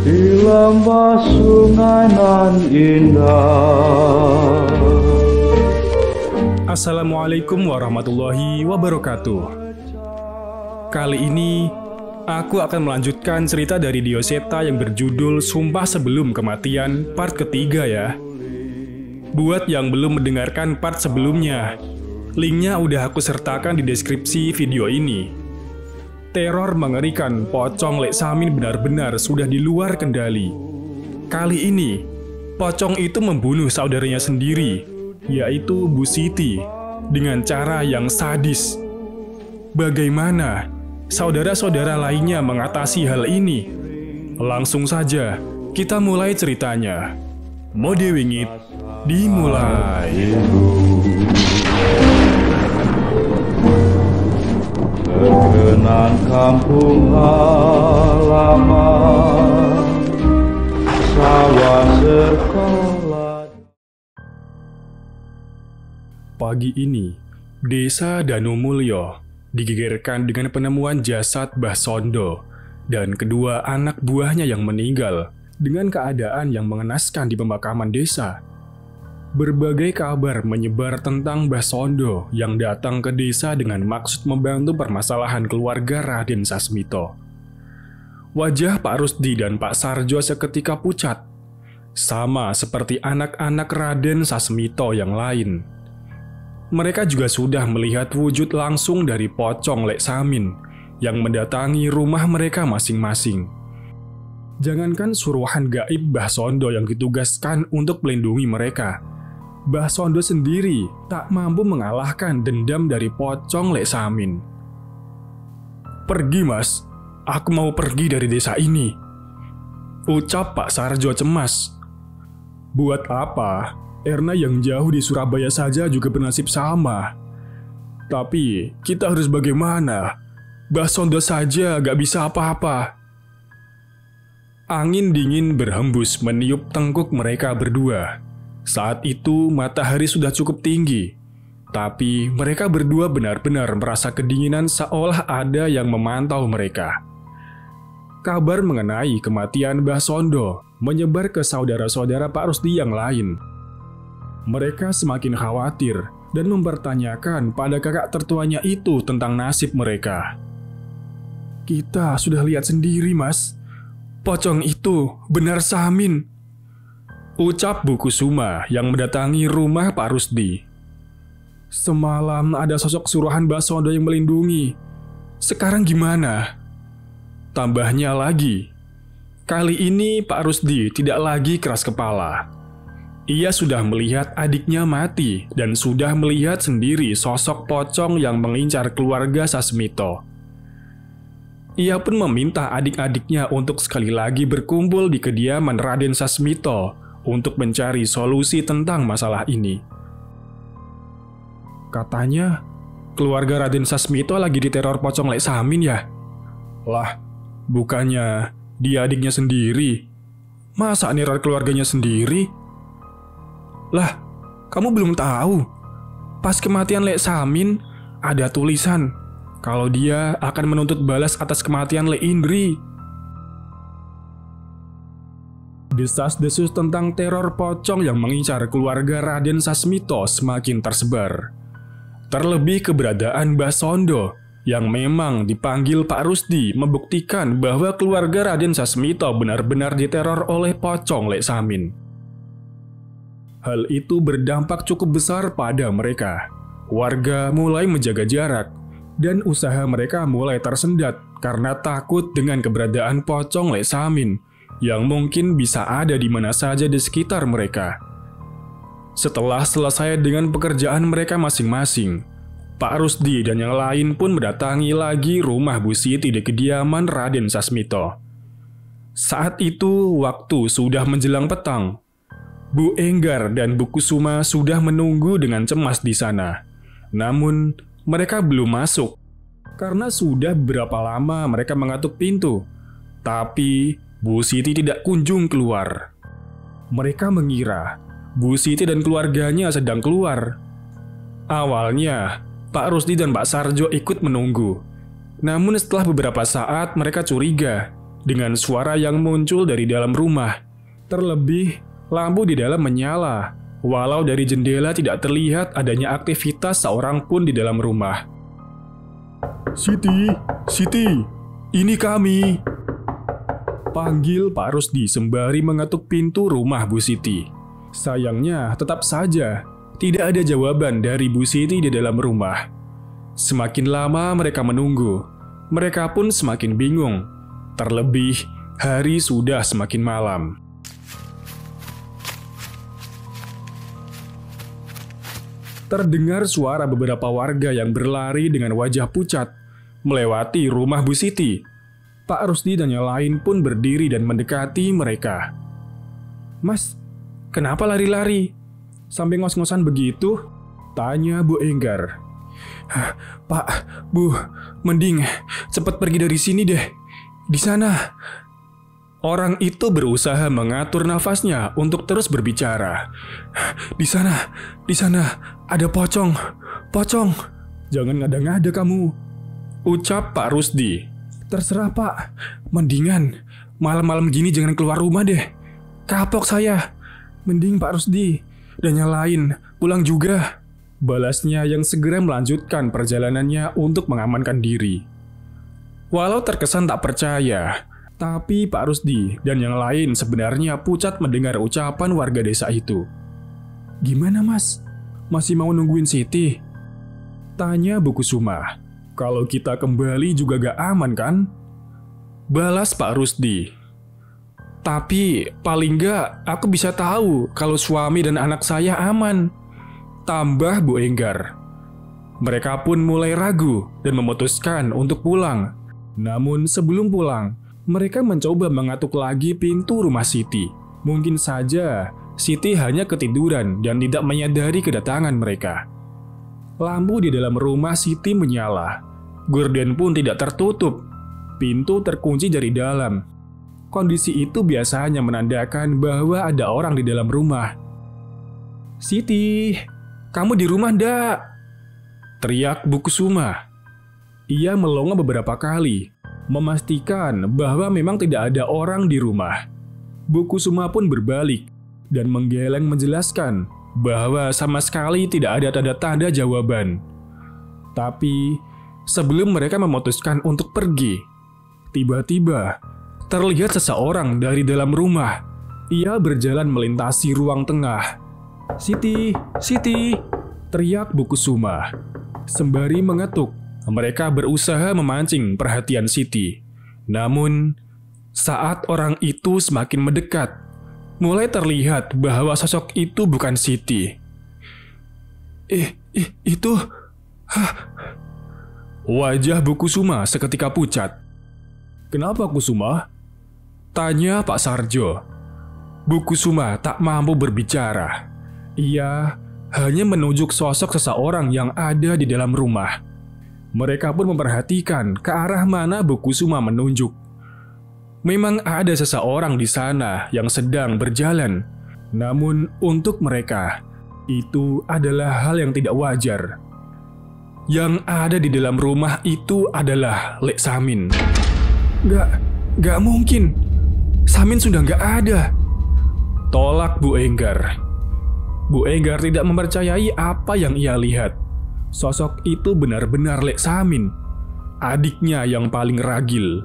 di lembah sungai nan indah. Assalamualaikum warahmatullahi wabarakatuh. Kali ini aku akan melanjutkan cerita dari Dioseta yang berjudul Sumpah Sebelum Kematian part ketiga ya. Buat yang belum mendengarkan part sebelumnya, linknya udah aku sertakan di deskripsi video ini. Teror mengerikan pocong Lek Samin benar-benar sudah di luar kendali. Kali ini, pocong itu membunuh saudaranya sendiri, yaitu Bu Siti, dengan cara yang sadis. Bagaimana saudara-saudara lainnya mengatasi hal ini? Langsung saja, kita mulai ceritanya. Mode Wingit, dimulai. Terkenang kampung halaman, sawah sekolah. Pagi ini, Desa Danumulyo digegerkan dengan penemuan jasad Mbah Sondo dan kedua anak buahnya yang meninggal dengan keadaan yang mengenaskan di pemakaman desa. Berbagai kabar menyebar tentang Mbah Sondo yang datang ke desa dengan maksud membantu permasalahan keluarga Raden Sasmito. Wajah Pak Rusdi dan Pak Sarjo seketika pucat, sama seperti anak-anak Raden Sasmito yang lain. Mereka juga sudah melihat wujud langsung dari pocong Lek Samin yang mendatangi rumah mereka masing-masing. Jangankan suruhan gaib Mbah Sondo yang ditugaskan untuk melindungi mereka, Mbah Sondo sendiri tak mampu mengalahkan dendam dari pocong Lek Samin. "Pergi mas, aku mau pergi dari desa ini," ucap Pak Sarjo cemas. "Buat apa? Erna yang jauh di Surabaya saja juga bernasib sama. Tapi kita harus bagaimana? Mbah Sondo saja gak bisa apa-apa." Angin dingin berhembus meniup tengkuk mereka berdua. Saat itu matahari sudah cukup tinggi, tapi mereka berdua benar-benar merasa kedinginan seolah ada yang memantau mereka. Kabar mengenai kematian Mbah Sondo menyebar ke saudara-saudara Pak Rusdi yang lain. Mereka semakin khawatir dan mempertanyakan pada kakak tertuanya itu tentang nasib mereka. "Kita sudah lihat sendiri, Mas. Pocong itu benar Samin," ucap Bu Kusuma yang mendatangi rumah Pak Rusdi. "Semalam ada sosok suruhan Mbah Sondo yang melindungi. Sekarang gimana?" Tambahnya lagi, kali ini Pak Rusdi tidak lagi keras kepala. Ia sudah melihat adiknya mati dan sudah melihat sendiri sosok pocong yang mengincar keluarga Sasmito. Ia pun meminta adik-adiknya untuk sekali lagi berkumpul di kediaman Raden Sasmito untuk mencari solusi tentang masalah ini. Katanya, keluarga Raden Sasmito lagi diteror pocong Lek Samin ya? Lah, bukannya dia adiknya sendiri? Masa neror keluarganya sendiri? Lah, kamu belum tahu? Pas kematian Lek Samin, ada tulisan kalau dia akan menuntut balas atas kematian Lek Indri. Desas-desus tentang teror pocong yang mengincar keluarga Raden Sasmito semakin tersebar. Terlebih keberadaan Mbah Sondo yang memang dipanggil Pak Rusdi membuktikan bahwa keluarga Raden Sasmito benar-benar diteror oleh pocong Lek Samin. Hal itu berdampak cukup besar pada mereka. Warga mulai menjaga jarak dan usaha mereka mulai tersendat karena takut dengan keberadaan pocong Lek Samin yang mungkin bisa ada di mana saja di sekitar mereka. Setelah selesai dengan pekerjaan mereka masing-masing, Pak Rusdi dan yang lain pun mendatangi lagi rumah Bu Siti di kediaman Raden Sasmito. Saat itu waktu sudah menjelang petang. Bu Enggar dan Bu Kusuma sudah menunggu dengan cemas di sana. Namun mereka belum masuk karena sudah beberapa lama mereka mengatuk pintu. Tapi Bu Siti tidak kunjung keluar. Mereka mengira Bu Siti dan keluarganya sedang keluar. Awalnya, Pak Rusdi dan Pak Sarjo ikut menunggu. Namun setelah beberapa saat mereka curiga dengan suara yang muncul dari dalam rumah. Terlebih, lampu di dalam menyala, walau dari jendela tidak terlihat adanya aktivitas seorang pun di dalam rumah. "Siti, Siti, ini kami," panggil Pak Rusdi sembari mengetuk pintu rumah Bu Siti. Sayangnya, tetap saja tidak ada jawaban dari Bu Siti di dalam rumah. Semakin lama mereka menunggu, mereka pun semakin bingung. Terlebih, hari sudah semakin malam. Terdengar suara beberapa warga yang berlari dengan wajah pucat melewati rumah Bu Siti. Pak Rusdi dan yang lain pun berdiri dan mendekati mereka. "Mas, kenapa lari-lari? Sampai ngos-ngosan begitu?" tanya Bu Enggar. "Pak, Bu, mending cepat pergi dari sini deh. Di sana." Orang itu berusaha mengatur nafasnya untuk terus berbicara. Di sana, ada pocong. Jangan ngada-ngada kamu," ucap Pak Rusdi. "Terserah Pak, mendingan malam-malam gini jangan keluar rumah deh. Kapok saya. Mending Pak Rusdi dan yang lain pulang juga," balasnya yang segera melanjutkan perjalanannya untuk mengamankan diri. Walau terkesan tak percaya, tapi Pak Rusdi dan yang lain sebenarnya pucat mendengar ucapan warga desa itu. "Gimana Mas? Masih mau nungguin Siti?" tanya Bu Kusuma. "Kalau kita kembali juga gak aman kan?" balas Pak Rusdi. "Tapi paling gak aku bisa tahu kalau suami dan anak saya aman," tambah Bu Enggar. Mereka pun mulai ragu dan memutuskan untuk pulang. Namun sebelum pulang, mereka mencoba mengatuk lagi pintu rumah Siti. Mungkin saja Siti hanya ketiduran dan tidak menyadari kedatangan mereka. Lampu di dalam rumah Siti menyala. Gorden pun tidak tertutup. Pintu terkunci dari dalam. Kondisi itu biasanya menandakan bahwa ada orang di dalam rumah. "Siti, kamu di rumah ndak?" teriak Bu Kusuma. Ia melongo beberapa kali, memastikan bahwa memang tidak ada orang di rumah. Bu Kusuma pun berbalik dan menggeleng menjelaskan bahwa sama sekali tidak ada tanda-tanda jawaban. Tapi sebelum mereka memutuskan untuk pergi, tiba-tiba terlihat seseorang dari dalam rumah. Ia berjalan melintasi ruang tengah. Siti, teriak Bu Kusuma. Sembari mengetuk, mereka berusaha memancing perhatian Siti. Namun, saat orang itu semakin mendekat, mulai terlihat bahwa sosok itu bukan Siti. Itu... Wajah Bu Kusuma seketika pucat. "Kenapa Kusuma?" tanya Pak Sarjo. Bu Kusuma tak mampu berbicara. Ia hanya menunjuk sosok seseorang yang ada di dalam rumah. Mereka pun memperhatikan ke arah mana Bu Kusuma menunjuk. Memang ada seseorang di sana yang sedang berjalan. Namun untuk mereka, itu adalah hal yang tidak wajar. Yang ada di dalam rumah itu adalah Lek Samin. Gak mungkin. Samin sudah gak ada, tolak Bu Enggar. Bu Enggar tidak mempercayai apa yang ia lihat. Sosok itu benar-benar Lek Samin, adiknya yang paling ragil.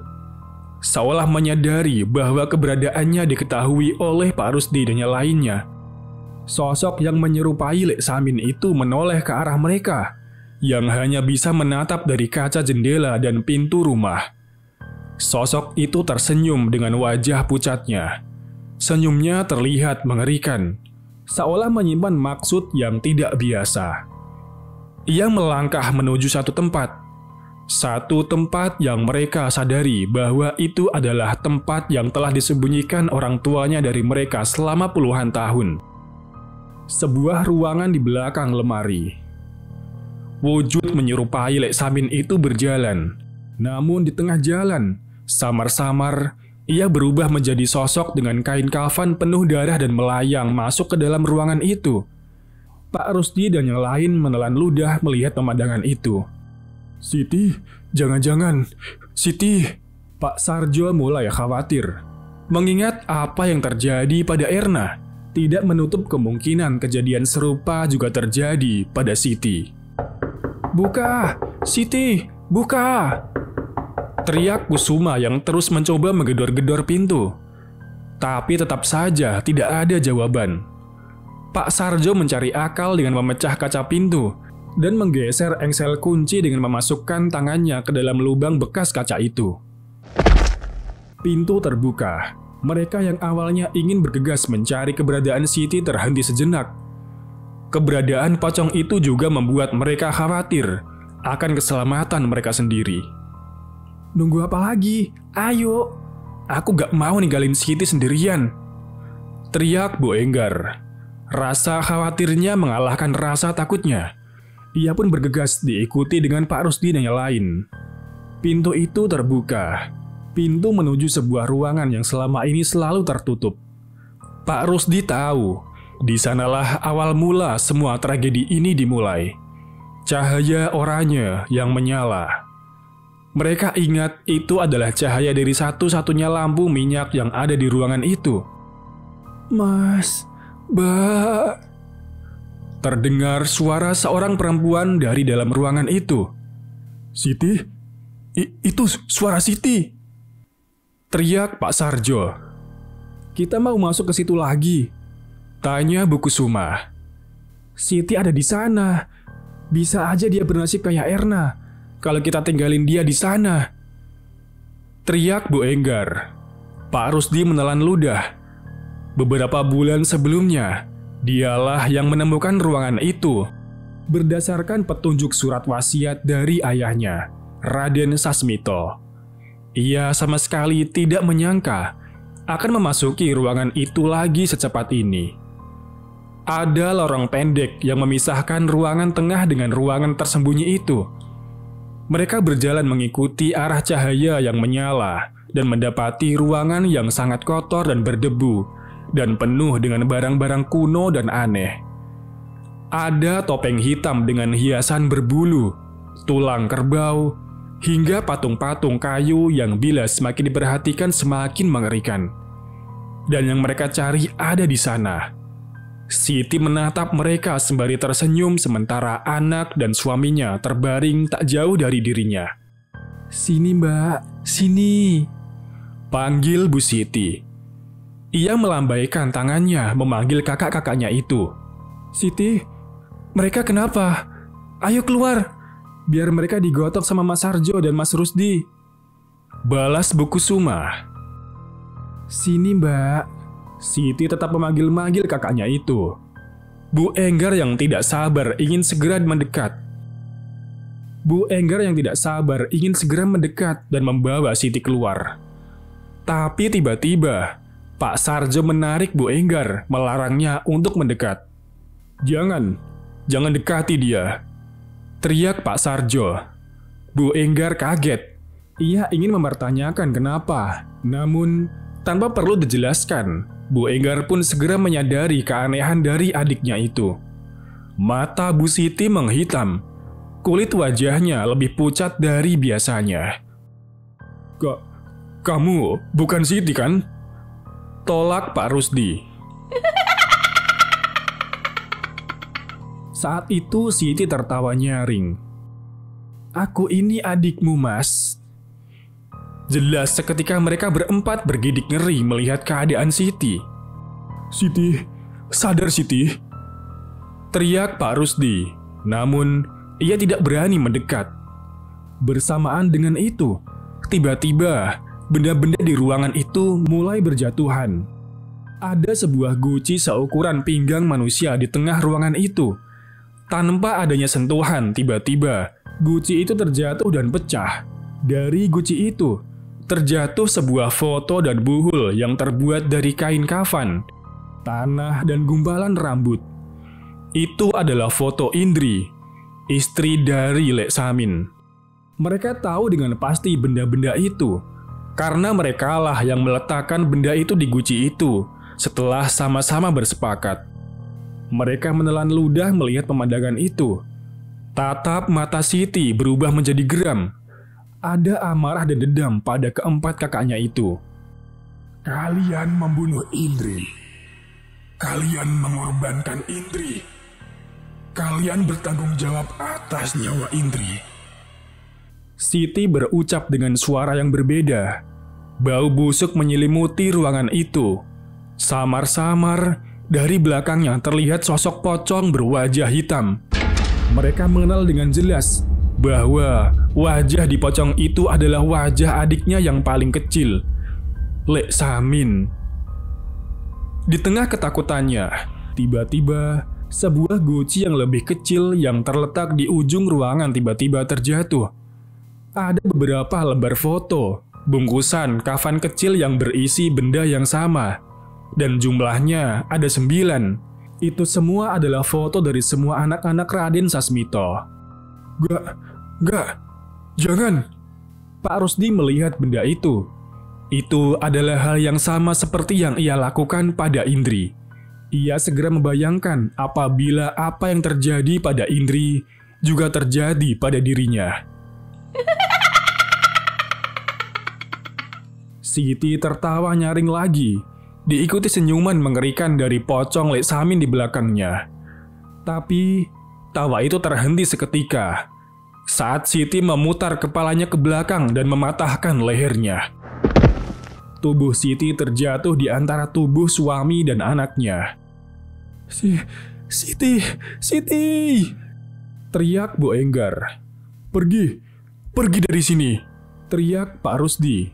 Seolah menyadari bahwa keberadaannya diketahui oleh Pak Rusdi dan yang lainnya. Sosok yang menyerupai Lek Samin itu menoleh ke arah mereka, yang hanya bisa menatap dari kaca jendela dan pintu rumah. Sosok itu tersenyum dengan wajah pucatnya. Senyumnya terlihat mengerikan, seolah menyimpan maksud yang tidak biasa. Ia melangkah menuju satu tempat yang mereka sadari bahwa itu adalah tempat yang telah disembunyikan orang tuanya dari mereka selama puluhan tahun. Sebuah ruangan di belakang lemari. Wujud menyerupai Lek Samin itu berjalan. Namun di tengah jalan, samar-samar ia berubah menjadi sosok dengan kain kafan penuh darah dan melayang masuk ke dalam ruangan itu. Pak Rusdi dan yang lain menelan ludah melihat pemandangan itu. Siti, jangan-jangan. Siti, Pak Sarjo mulai khawatir, mengingat apa yang terjadi pada Erna tidak menutup kemungkinan kejadian serupa juga terjadi pada Siti. "Buka, Siti, buka!" teriak Kusuma yang terus mencoba menggedor-gedor pintu. Tapi tetap saja tidak ada jawaban. Pak Sarjo mencari akal dengan memecah kaca pintu dan menggeser engsel kunci dengan memasukkan tangannya ke dalam lubang bekas kaca itu. Pintu terbuka. Mereka yang awalnya ingin bergegas mencari keberadaan Siti terhenti sejenak. Keberadaan pocong itu juga membuat mereka khawatir akan keselamatan mereka sendiri. "Nunggu apa lagi? Ayo! Aku gak mau ninggalin Siti sendirian!" teriak Bu Enggar. Rasa khawatirnya mengalahkan rasa takutnya. Ia pun bergegas diikuti dengan Pak Rusdi dan yang lain. Pintu itu terbuka. Pintu menuju sebuah ruangan yang selama ini selalu tertutup. Pak Rusdi tahu, di sanalah awal mula semua tragedi ini dimulai. Cahaya oranye yang menyala. Mereka ingat itu adalah cahaya dari satu-satunya lampu minyak yang ada di ruangan itu. "Mas, Mbak," terdengar suara seorang perempuan dari dalam ruangan itu. "Siti? Itu suara Siti!" teriak Pak Sarjo. "Kita mau masuk ke situ lagi?" tanya Bu Kusuma. "Siti ada di sana. Bisa aja dia bernasib kayak Erna kalau kita tinggalin dia di sana," teriak Bu Enggar. Pak Rusdi menelan ludah. Beberapa bulan sebelumnya, dialah yang menemukan ruangan itu berdasarkan petunjuk surat wasiat dari ayahnya, Raden Sasmito. Ia sama sekali tidak menyangka akan memasuki ruangan itu lagi secepat ini. Ada lorong pendek yang memisahkan ruangan tengah dengan ruangan tersembunyi itu. Mereka berjalan mengikuti arah cahaya yang menyala dan mendapati ruangan yang sangat kotor dan berdebu dan penuh dengan barang-barang kuno dan aneh. Ada topeng hitam dengan hiasan berbulu, tulang kerbau, hingga patung-patung kayu yang bila semakin diperhatikan semakin mengerikan. Dan yang mereka cari ada di sana. Siti menatap mereka sembari tersenyum sementara anak dan suaminya terbaring tak jauh dari dirinya. "Sini Mbak, sini," panggil Bu Siti. Ia melambaikan tangannya memanggil kakak-kakaknya itu. "Siti, mereka kenapa? Ayo keluar, biar mereka digotok sama Mas Sarjo dan Mas Rusdi," balas Bu Kusuma. "Sini Mbak." Siti tetap memanggil-manggil kakaknya itu. Bu Enggar yang tidak sabar ingin segera mendekat. Dan membawa Siti keluar. Tapi tiba-tiba, Pak Sarjo menarik Bu Enggar, melarangnya untuk mendekat. Jangan dekati dia," teriak Pak Sarjo. Bu Enggar kaget. Ia ingin mempertanyakan kenapa, namun tanpa perlu dijelaskan, Bu Enggar pun segera menyadari keanehan dari adiknya itu. Mata Bu Siti menghitam. Kulit wajahnya lebih pucat dari biasanya. Kamu bukan Siti kan?" tolak Pak Rusdi. Saat itu Siti tertawa nyaring. "Aku ini adikmu, Mas." Jelas seketika mereka berempat bergidik ngeri melihat keadaan Siti. "Siti, sadar Siti," teriak Pak Rusdi. Namun, ia tidak berani mendekat. Bersamaan dengan itu, tiba-tiba benda-benda di ruangan itu mulai berjatuhan. Ada sebuah guci seukuran pinggang manusia di tengah ruangan itu. Tanpa adanya sentuhan, tiba-tiba guci itu terjatuh dan pecah. Dari guci itu, terjatuh sebuah foto dan buhul yang terbuat dari kain kafan, tanah, dan gumpalan rambut. Itu adalah foto Indri, istri dari Lek Samin. Mereka tahu dengan pasti benda-benda itu, karena merekalah yang meletakkan benda itu di guci itu setelah sama-sama bersepakat. Mereka menelan ludah melihat pemandangan itu. Tatap mata Siti berubah menjadi geram. ada amarah dan dendam pada keempat kakaknya itu. Kalian membunuh Indri. Kalian mengorbankan Indri. Kalian bertanggung jawab atas nyawa Indri. Siti berucap dengan suara yang berbeda. Bau busuk menyelimuti ruangan itu. Samar-samar, dari belakangnya terlihat sosok pocong berwajah hitam. Mereka mengenal dengan jelas bahwa wajah di pocong itu adalah wajah adiknya yang paling kecil, Lek Samin. Di tengah ketakutannya, tiba-tiba sebuah guci yang lebih kecil yang terletak di ujung ruangan tiba-tiba terjatuh. Ada beberapa lembar foto, bungkusan kafan kecil yang berisi benda yang sama, dan jumlahnya ada 9. Itu semua adalah foto dari semua anak-anak Raden Sasmito. Gak, jangan. Pak Rusdi melihat benda itu. Itu adalah hal yang sama seperti yang ia lakukan pada Indri. Ia segera membayangkan apabila apa yang terjadi pada Indri juga terjadi pada dirinya. Siti tertawa nyaring lagi, diikuti senyuman mengerikan dari pocong Lek Samin di belakangnya. Tapi, tawa itu terhenti seketika saat Siti memutar kepalanya ke belakang dan mematahkan lehernya. Tubuh Siti terjatuh di antara tubuh suami dan anaknya. Siti! Teriak Bu Enggar. Pergi dari sini! Teriak Pak Rusdi.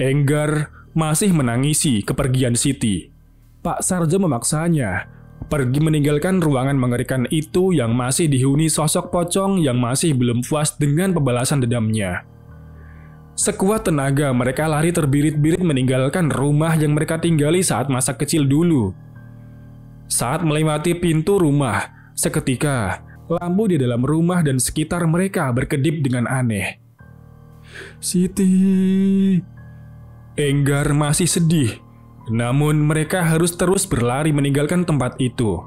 Enggar masih menangisi kepergian Siti. Pak Sarjo memaksanya pergi meninggalkan ruangan mengerikan itu yang masih dihuni sosok pocong yang masih belum puas dengan pembalasan dendamnya. Sekuat tenaga mereka lari terbirit-birit meninggalkan rumah yang mereka tinggali saat masa kecil dulu. Saat melewati pintu rumah, seketika lampu di dalam rumah dan sekitar mereka berkedip dengan aneh. Siti! Enggar masih sedih, namun mereka harus terus berlari meninggalkan tempat itu.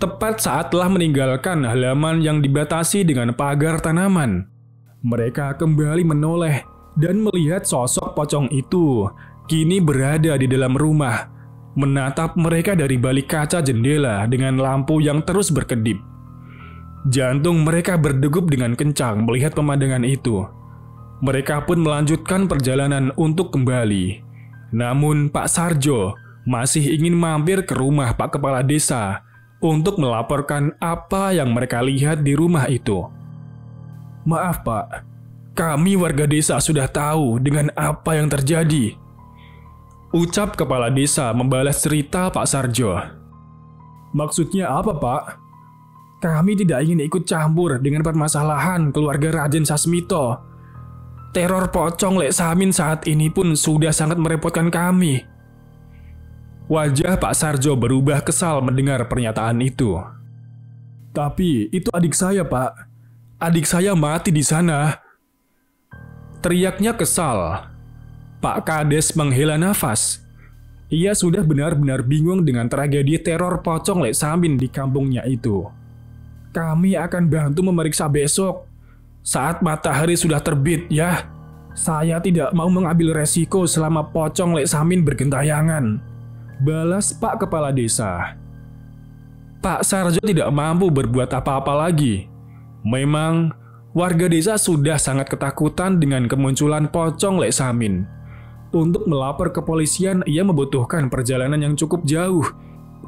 Tepat saat telah meninggalkan halaman yang dibatasi dengan pagar tanaman, mereka kembali menoleh dan melihat sosok pocong itu kini berada di dalam rumah, menatap mereka dari balik kaca jendela dengan lampu yang terus berkedip. Jantung mereka berdegup dengan kencang melihat pemandangan itu. Mereka pun melanjutkan perjalanan untuk kembali. Namun Pak Sarjo masih ingin mampir ke rumah Pak Kepala Desa untuk melaporkan apa yang mereka lihat di rumah itu. Maaf Pak, kami warga desa sudah tahu dengan apa yang terjadi. Ucap Kepala Desa membalas cerita Pak Sarjo. Maksudnya apa Pak? Kami tidak ingin ikut campur dengan permasalahan keluarga Raden Sasmito. Teror pocong Lek Samin saat ini pun sudah sangat merepotkan kami. Wajah Pak Sarjo berubah kesal mendengar pernyataan itu. Tapi itu adik saya Pak. Adik saya mati di sana. Teriaknya kesal. Pak Kades menghela nafas. Ia sudah benar-benar bingung dengan tragedi teror pocong Lek Samin di kampungnya itu. Kami akan bantu memeriksa besok saat matahari sudah terbit ya. Saya tidak mau mengambil resiko selama pocong Lek Samin bergentayangan. Balas Pak Kepala Desa. Pak Sarjo tidak mampu berbuat apa-apa lagi. Memang warga desa sudah sangat ketakutan dengan kemunculan pocong Lek Samin. Untuk melapor ke kepolisian ia membutuhkan perjalanan yang cukup jauh.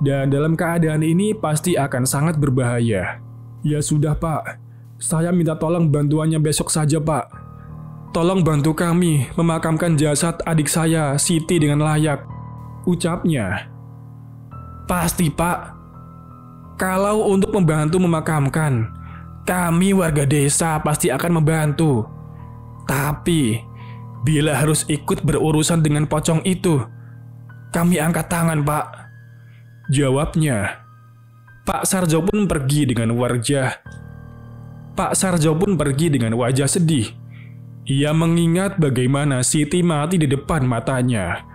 Dan dalam keadaan ini pasti akan sangat berbahaya. Ya sudah Pak. Saya minta tolong bantuannya besok saja Pak. Tolong bantu kami memakamkan jasad adik saya, Siti dengan layak. Ucapnya. Pasti Pak. Kalau untuk membantu memakamkan, kami warga desa pasti akan membantu. Tapi, bila harus ikut berurusan dengan pocong itu, kami angkat tangan Pak. Jawabnya. Pak Sarjo pun pergi dengan wajah sedih. Ia mengingat bagaimana Siti mati di depan matanya.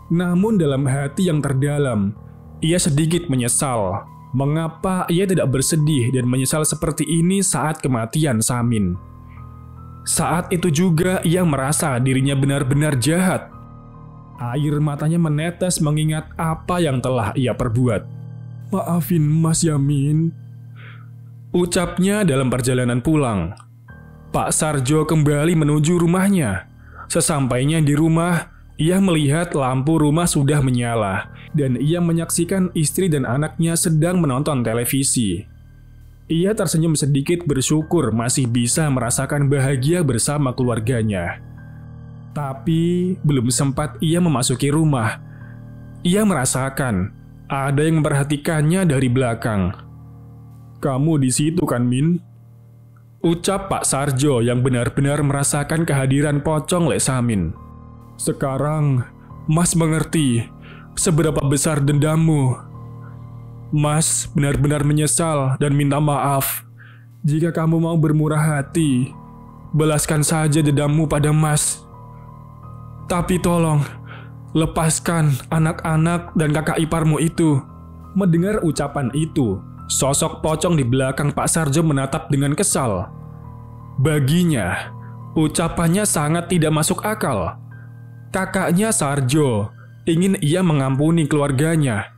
Namun dalam hati yang terdalam, ia sedikit menyesal. Mengapa ia tidak bersedih dan menyesal seperti ini saat kematian Samin? Saat itu juga ia merasa dirinya benar-benar jahat. Air matanya menetes mengingat apa yang telah ia perbuat. "Maafin Mas Yamin," ucapnya dalam perjalanan pulang. Pak Sarjo kembali menuju rumahnya. Sesampainya di rumah, ia melihat lampu rumah sudah menyala dan ia menyaksikan istri dan anaknya sedang menonton televisi. Ia tersenyum sedikit bersyukur masih bisa merasakan bahagia bersama keluarganya. Tapi belum sempat ia memasuki rumah, ia merasakan ada yang memperhatikannya dari belakang. "Kamu di situ kan, Min?" ucap Pak Sarjo yang benar-benar merasakan kehadiran Pocong Lek Samin. "Sekarang Mas mengerti seberapa besar dendammu. Mas benar-benar menyesal dan minta maaf. Jika kamu mau bermurah hati, balaskan saja dendammu pada Mas. Tapi tolong, lepaskan anak-anak dan kakak iparmu itu." Mendengar ucapan itu, sosok pocong di belakang Pak Sarjo menatap dengan kesal. Baginya, ucapannya sangat tidak masuk akal. Kakaknya Sarjo ingin ia mengampuni keluarganya.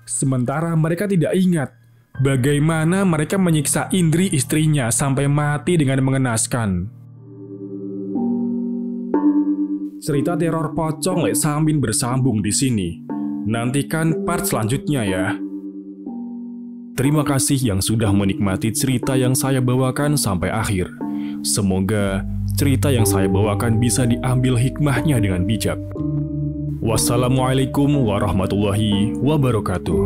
Sementara mereka tidak ingat bagaimana mereka menyiksa Indri istrinya sampai mati dengan mengenaskan. Cerita teror pocong Lek Samin bersambung di sini. Nantikan part selanjutnya ya. Terima kasih yang sudah menikmati cerita yang saya bawakan sampai akhir. Semoga cerita yang saya bawakan bisa diambil hikmahnya dengan bijak. Wassalamualaikum warahmatullahi wabarakatuh.